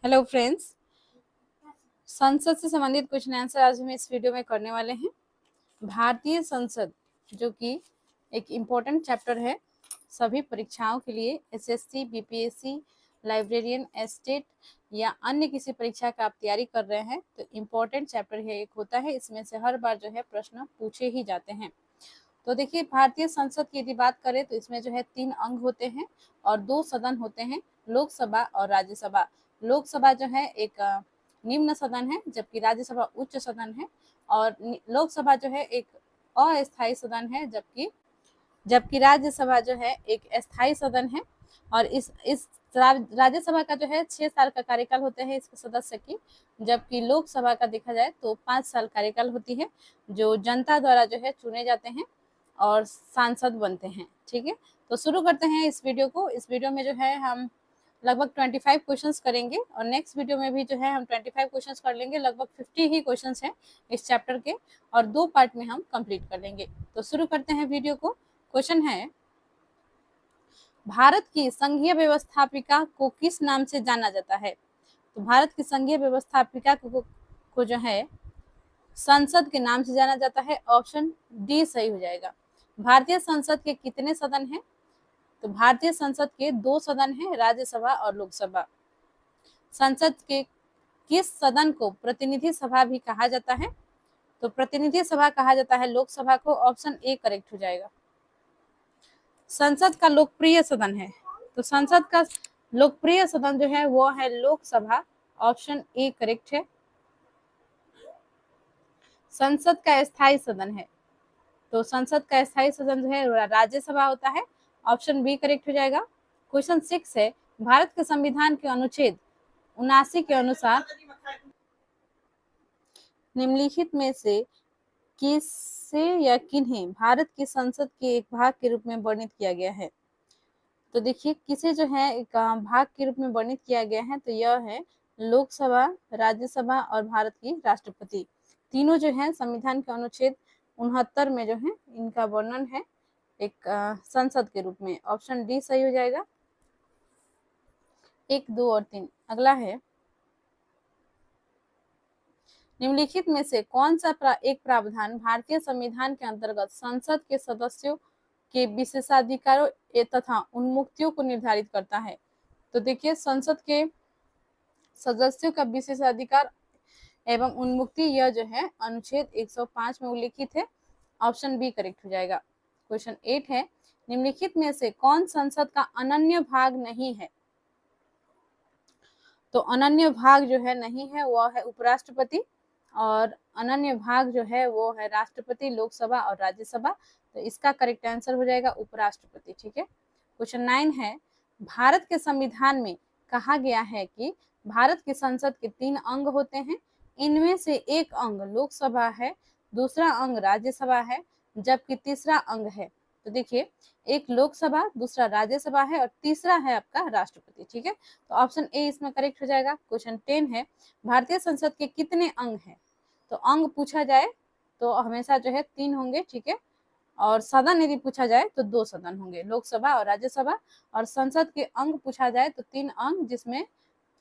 Hello friends, संसद से संबंधित क्वेश्चन आंसर आज हम इस वीडियो में करने वाले हैं। भारतीय संसद जो कि एक इम्पोर्टेंट चैप्टर है सभी परीक्षाओं के लिए, एसएससी, बीपीएससी, लाइब्रेरियन, एस्टेट या अन्य किसी परीक्षा का आप तैयारी कर रहे हैं तो इम्पोर्टेंट चैप्टर है एक होता है। इसमें से हर बार जो है प्रश्न पूछे ही जाते हैं। तो देखिए, भारतीय संसद की यदि बात करें तो इसमें जो है 3 अंग होते हैं और 2 सदन होते हैं, लोकसभा और राज्यसभा। लोकसभा जो है एक निम्न सदन है, जबकि राज्यसभा उच्च सदन है। और लोकसभा जो है एक अस्थायी सदन है, जबकि जबकि राज्यसभा जो है एक अस्थायी सदन है। और इस राज्यसभा का जो है 6 साल का कार्यकाल होते हैं इसके सदस्य की, जबकि लोकसभा का देखा जाए तो 5 साल कार्यकाल होती है, जो जनता द्वारा जो है चुने जाते हैं और सांसद बनते हैं। ठीक है, तो शुरू करते हैं इस वीडियो को। इस वीडियो में जो है हम लगभग 25 क्वेश्चंस करेंगे और नेक्स्ट वीडियो में भी जो है हम 25 क्वेश्चंस कर लेंगे। लगभग 50 ही क्वेश्चंस हैं इस चैप्टर के और 2 पार्ट में हम कंप्लीट कर लेंगे। तो शुरू करते हैं वीडियो को। क्वेश्चन है, भारत की संघीय व्यवस्थापिका को किस नाम से जाना जाता है? तो भारत की संघीय व्यवस्थापिका को जो है संसद के नाम से जाना जाता है। ऑप्शन डी सही हो जाएगा। भारतीय संसद के कितने सदन हैं? तो भारतीय संसद के 2 सदन हैं, राज्यसभा और लोकसभा। संसद के किस सदन को प्रतिनिधि सभा भी कहा जाता है? तो प्रतिनिधि सभा कहा जाता है लोकसभा को। ऑप्शन ए करेक्ट हो जाएगा। संसद का लोकप्रिय सदन है, तो संसद का लोकप्रिय सदन जो है वो है लोकसभा। ऑप्शन ए करेक्ट है। संसद का स्थायी सदन है, तो संसद का स्थायी सदन जो है राज्यसभा होता है। ऑप्शन बी करेक्ट हो जाएगा। क्वेश्चन 6 है, भारत के संविधान के अनुच्छेद 79 के अनुसार निम्नलिखित में से किसे या किन्हें भारत की संसद के एक भाग के रूप में वर्णित किया गया है? तो देखिए, किसे जो है एक भाग के रूप में वर्णित किया गया है, तो यह है लोकसभा, राज्यसभा और भारत की राष्ट्रपति। तीनों जो है संविधान के अनुच्छेद 69 में जो है इनका वर्णन है एक संसद के रूप में। ऑप्शन डी सही हो जाएगा। 1, 2 और 3। अगला है, निम्नलिखित में से कौन सा एक प्रावधान भारतीय संविधान के अंतर्गत संसद के सदस्यों के विशेषाधिकारों तथा उन्मुक्तियों को निर्धारित करता है? तो देखिए, संसद के सदस्यों का विशेषाधिकार एवं उन्मुक्ति यह जो है अनुच्छेद 105 में उल्लिखित है। ऑप्शन बी करेक्ट हो जाएगा। क्वेश्चन 8 है, निम्नलिखित में से कौन संसद का अनन्य भाग नहीं है? तो अनन्य भाग जो है नहीं है वह है उपराष्ट्रपति, और अनन्य भाग जो है वो है राष्ट्रपति, लोकसभा और राज्यसभा। तो इसका करेक्ट आंसर हो जाएगा उपराष्ट्रपति। ठीक है। क्वेश्चन 9 है, भारत के संविधान में कहा गया है कि भारत की संसद के 3 अंग होते हैं। इनमें से एक अंग लोकसभा है, दूसरा अंग राज्यसभा है, जबकि तीसरा अंग है, तो देखिए, एक लोकसभा, दूसरा राज्यसभा है और तीसरा है आपका राष्ट्रपति। ठीक है, तो ऑप्शन ए इसमें करेक्ट हो जाएगा। क्वेश्चन 10 है, भारतीय संसद के कितने अंग हैं? तो अंग पूछा जाए तो हमेशा जो है 3 होंगे। ठीक है, और सदन यदि पूछा जाए तो 2 सदन होंगे, लोकसभा और राज्यसभा। और संसद के अंग पूछा जाए तो 3 अंग, जिसमें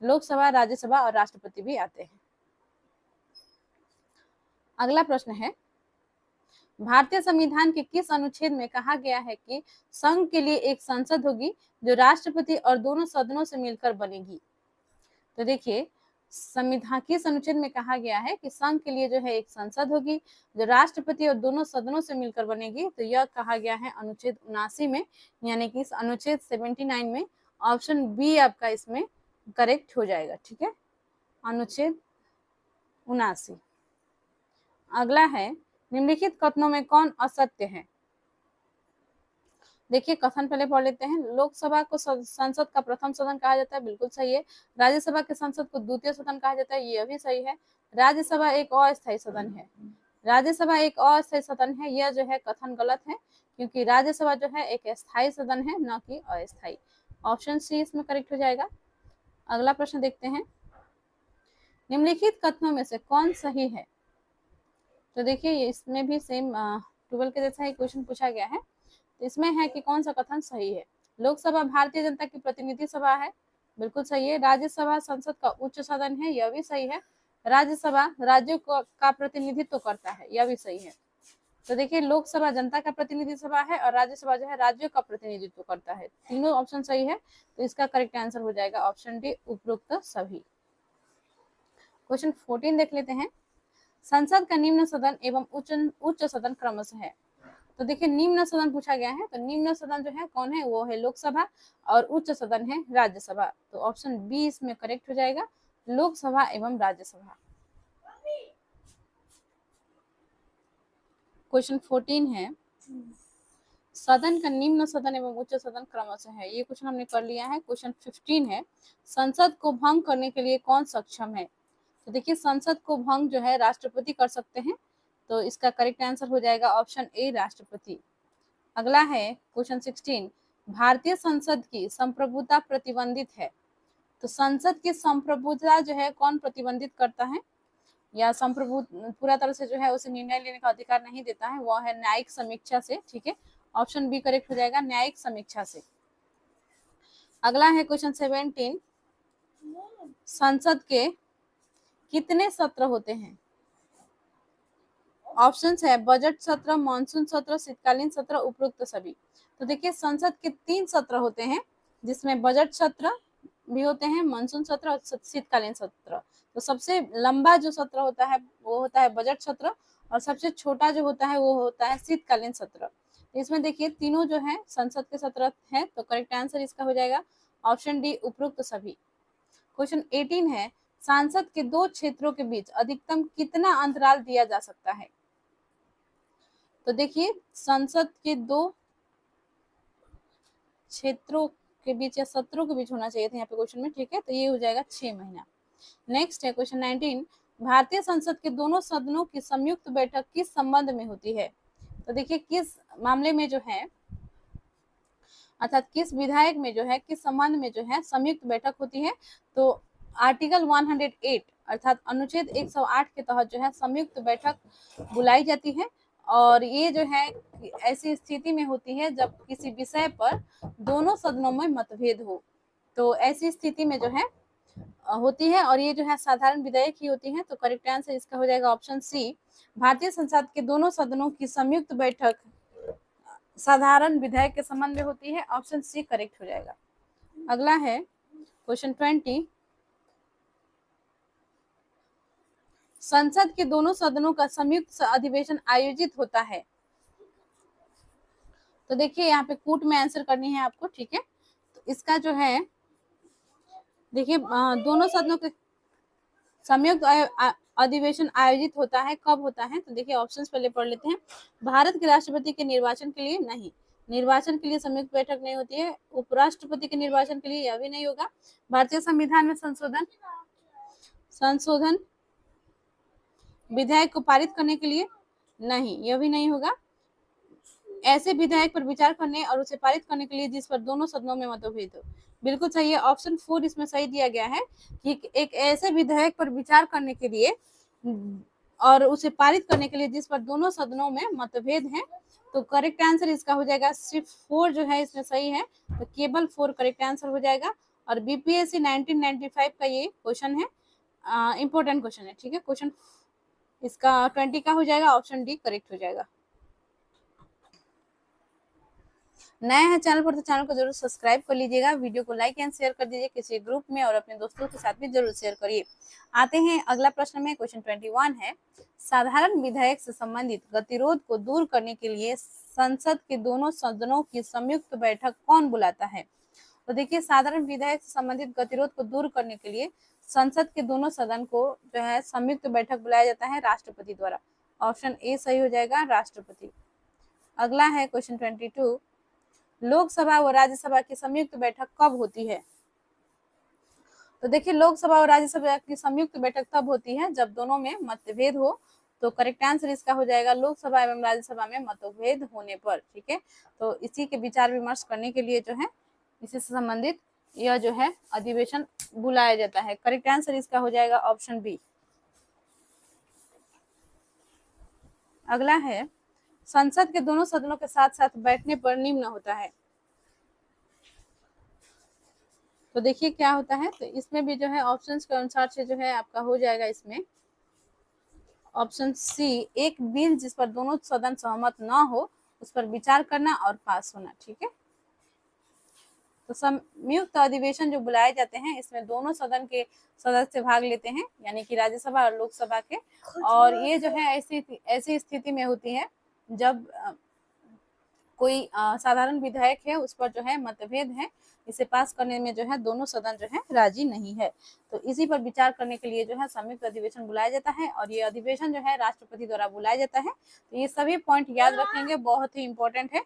लोकसभा, राज्यसभा और राष्ट्रपति भी आते हैं। अगला प्रश्न है, भारतीय संविधान के किस अनुच्छेद में कहा गया है कि संघ के लिए एक संसद होगी जो राष्ट्रपति और दोनों सदनों से मिलकर बनेगी? तो देखिए, संविधान किस अनुच्छेद में कहा गया है कि संघ के लिए जो है एक संसद होगी जो राष्ट्रपति और दोनों सदनों से मिलकर बनेगी? तो यह कहा गया है अनुच्छेद 79 में, यानी कि इस अनुच्छेद 79 में। ऑप्शन बी आपका इसमें करेक्ट हो जाएगा। ठीक है, अनुच्छेद 79। अगला है, निम्नलिखित कथनों में कौन असत्य है? देखिए, कथन पहले पढ़ लेते हैं। लोकसभा को संसद का प्रथम सदन कहा जाता है, बिल्कुल सही है। राज्यसभा के संसद को द्वितीय सदन कहा जाता है, यह भी सही है। राज्यसभा एक अस्थायी सदन है, राज्यसभा एक अस्थायी सदन है, यह जो है कथन गलत है, क्योंकि राज्यसभा जो है एक स्थायी सदन है, न कि अस्थायी। ऑप्शन सी इसमें करेक्ट हो जाएगा। अगला प्रश्न देखते हैं, निम्नलिखित कथनों में से कौन सही है? तो देखिए, इसमें भी सेम 12 के जैसा ही क्वेश्चन पूछा गया है। तो इसमें है कि कौन सा कथन सही है। लोकसभा भारतीय जनता की प्रतिनिधि सभा है, बिल्कुल सही है। राज्यसभा संसद का उच्च सदन है, यह भी सही है। राज्यसभा राज्यों का प्रतिनिधित्व करता है, यह भी सही है। तो देखिए लोकसभा जनता का प्रतिनिधि सभा है और राज्यसभा जो है राज्यों का प्रतिनिधित्व करता है। तीनों ऑप्शन सही है, तो इसका करेक्ट आंसर हो जाएगा ऑप्शन डी, उपरोक्त सभी। क्वेश्चन 14 देख लेते हैं। संसद का निम्न सदन एवं उच्च सदन क्रमशः है। तो देखिए निम्न सदन पूछा गया है, तो निम्न सदन जो है कौन है, वो है लोकसभा, और उच्च सदन है राज्यसभा। तो ऑप्शन बी इसमें करेक्ट हो जाएगा, लोकसभा एवं राज्यसभा। क्वेश्चन 14 है, सदन का निम्न सदन एवं उच्च सदन क्रमशः है। ये क्वेश्चन हमने कर लिया है। क्वेश्चन 15 है, संसद को भंग करने के लिए कौन सक्षम है। तो देखिए संसद को भंग जो है राष्ट्रपति कर सकते हैं, तो इसका करेक्ट आंसर हो जाएगा ऑप्शन ए, राष्ट्रपति। अगला है क्वेश्चन 16, भारतीय संसद की संप्रभुता प्रतिबंधित है। तो संसद की संप्रभुता जो है कौन प्रतिबंधित करता है, या संप्रभु पूरा तरह से जो है उसे निर्णय लेने का अधिकार नहीं देता है, वो है न्यायिक समीक्षा से। ठीक है, ऑप्शन बी करेक्ट हो जाएगा, न्यायिक समीक्षा से। अगला है क्वेश्चन 17, संसद के कितने सत्र होते हैं। ऑप्शंस है बजट सत्र, मानसून सत्र, शीतकालीन सत्र, उपरोक्त सभी। तो देखिए संसद के 3 सत्र होते हैं, जिसमें बजट सत्र भी होते हैं, मानसून सत्र और शीतकालीन सत्र। तो सबसे लंबा जो सत्र होता है वो होता है बजट सत्र, और सबसे छोटा जो होता है वो होता है शीतकालीन सत्र। इसमें देखिए तीनों जो है संसद के सत्र है, तो करेक्ट आंसर इसका हो जाएगा ऑप्शन डी, उपरोक्त सभी। क्वेश्चन 18 है, सांसद के 2 क्षेत्रों के बीच अधिकतम कितना अंतराल दिया जा सकता है। तो देखिए संसद के 2 क्षेत्रों के बीच या सत्रों के बीच होना चाहिए था यहाँ पे क्वेश्चन में। ठीक है, तो ये हो जाएगा 6 महीना। नेक्स्ट है क्वेश्चन 19, भारतीय संसद के दोनों सदनों की संयुक्त बैठक किस संबंध में होती है। तो देखिए किस मामले में जो है, अर्थात किस विधायक में जो है, किस संबंध में जो है संयुक्त बैठक होती है। तो आर्टिकल 108 अर्थात अनुच्छेद 108 के तहत जो है संयुक्त बैठक बुलाई जाती है, और ये जो है ऐसी स्थिति में होती है जब किसी विषय पर दोनों सदनों में मतभेद हो। तो ऐसी स्थिति में जो है होती है, और ये जो है साधारण विधेयक ही होती है। तो करेक्ट आंसर इसका हो जाएगा ऑप्शन सी, भारतीय संसद के दोनों सदनों की संयुक्त बैठक साधारण विधेयक के संबंध में होती है, ऑप्शन सी करेक्ट हो जाएगा। अगला है क्वेश्चन 20, संसद के दोनों सदनों का संयुक्त अधिवेशन आयोजित होता है। तो देखिए यहाँ पे कूट में आंसर करनी है आपको। ठीक है, तो इसका जो है देखिए दोनों सदनों के संयुक्त अधिवेशन आयोजित होता है, कब होता है। तो देखिए ऑप्शंस पहले पढ़ लेते हैं। भारत के राष्ट्रपति के निर्वाचन के लिए नहीं, निर्वाचन के लिए संयुक्त बैठक नहीं होती है। उपराष्ट्रपति के निर्वाचन के लिए यह भी नहीं होगा। भारतीय संविधान में संशोधन विधेयक को पारित करने के लिए नहीं, यह भी नहीं होगा। ऐसे विधेयक पर विचार करने और उसे पारित करने के लिए जिस पर दोनों सदनों में मतभेद हो। बिल्कुल सही है, ऑप्शन 4 इसमें सही दिया गया है कि एक ऐसे विधेयक पर विचार करने के लिए और उसे पारित करने के लिए जिस पर दोनों सदनों में मतभेद है। तो करेक्ट आंसर इसका हो जाएगा सिर्फ 4 जो है इसमें सही है, तो केवल 4 करेक्ट आंसर हो जाएगा। और बीपीएससी 1995 का ये क्वेश्चन है, इंपॉर्टेंट क्वेश्चन है। ठीक है, क्वेश्चन इसका 20 का हो जाएगा, ऑप्शन डी करेक्ट हो जाएगा। नए हैं चैनल पर तो चैनल को जरूर सब्सक्राइब कर लीजिएगा, वीडियो को लाइक एंड शेयर कर दीजिए किसी ग्रुप में, और अपने दोस्तों के साथ भी जरूर शेयर करिए। आते हैं अगला प्रश्न में। क्वेश्चन 21 है, साधारण विधेयक से संबंधित गतिरोध को दूर करने के लिए संसद के दोनों सदनों की संयुक्त बैठक कौन बुलाता है। तो देखिए साधारण विधेयक से संबंधित गतिरोध को दूर करने के लिए संसद के दोनों सदन को जो है संयुक्त बैठक बुलाया जाता है राष्ट्रपति द्वारा। ऑप्शन ए सही हो जाएगा, राष्ट्रपति। अगला है क्वेश्चन 22, लोकसभा व राज्यसभा की संयुक्त बैठक कब होती है। तो देखिए लोकसभा और राज्यसभा की संयुक्त बैठक तब होती है जब दोनों में मतभेद हो। तो करेक्ट आंसर इसका हो जाएगा लोकसभा एवं राज्यसभा में मतभेद होने पर। ठीक है, तो इसी के विचार विमर्श करने के लिए जो है इसी से संबंधित यह जो है अधिवेशन बुलाया जाता है। करेक्ट आंसर इसका हो जाएगा ऑप्शन बी। अगला है, संसद के दोनों सदनों के साथ साथ बैठने पर निम्न होता है। तो देखिए क्या होता है, तो इसमें भी जो है ऑप्शंस के अनुसार से जो है आपका हो जाएगा इसमें ऑप्शन सी, एक बिल जिस पर दोनों सदन सहमत न हो उस पर विचार करना और पास होना। ठीक है, तो संयुक्त अधिवेशन जो बुलाए जाते हैं इसमें दोनों सदन के सदस्य भाग लेते हैं, यानी कि राज्यसभा और लोकसभा के। और ये जो है ऐसी स्थिति में होती है जब कोई साधारण विधायक है उस पर जो है मतभेद है, इसे पास करने में जो है दोनों सदन जो है राजी नहीं है, तो इसी पर विचार करने के लिए जो है संयुक्त अधिवेशन बुलाया जाता है। और ये अधिवेशन जो है राष्ट्रपति द्वारा बुलाया जाता है। तो ये सभी पॉइंट याद रखेंगे, बहुत ही इंपॉर्टेंट है।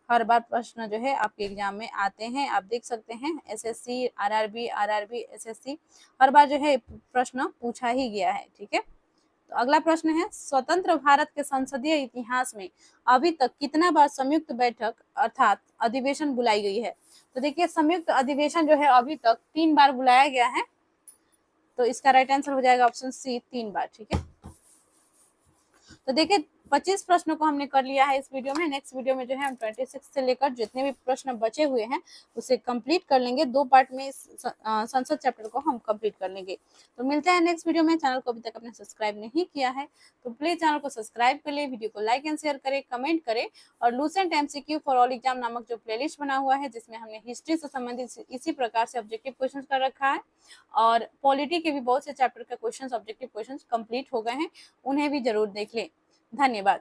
हर बार प्रश्न जो है आपके एग्जाम में आते हैं, आप देख सकते हैं एसएससी, आरआरबी, एसएससी, हर बार जो है प्रश्न पूछा ही गया है। ठीक है, तो अगला प्रश्न है, स्वतंत्र भारत के संसदीय इतिहास में अभी तक कितना बार संयुक्त बैठक अर्थात अधिवेशन बुलाई गई है? तो देखिए संयुक्त अधिवेशन जो है अभी तक 3 बार बुलाया गया है, तो इसका राइट आंसर हो जाएगा ऑप्शन सी, 3 बार। ठीक है, तो देखिए 25 प्रश्नों को हमने कर लिया है इस वीडियो में। नेक्स्ट वीडियो में जो है हम 26 से लेकर जितने भी प्रश्न बचे हुए हैं उसे कंप्लीट कर लेंगे। 2 पार्ट में इस संसद चैप्टर को हम कंप्लीट कर लेंगे। तो मिलते हैं नेक्स्ट वीडियो में। चैनल को अभी तक आपने सब्सक्राइब नहीं किया है तो प्लीज चैनल को सब्सक्राइब कर ले, वीडियो को लाइक एंड शेयर करें, कमेंट करें। और Lucent MCQ for all exam नामक जो प्लेलिस्ट बना हुआ है जिसमें हमने हिस्ट्री से संबंधित इसी प्रकार से ऑब्जेक्टिव क्वेश्चन कर रखा है, और पॉलिटी के भी बहुत से चैप्टर के क्वेश्चन ऑब्जेक्टिव क्वेश्चन कंप्लीट हो गए हैं, उन्हें भी जरूर देख लें। धन्यवाद।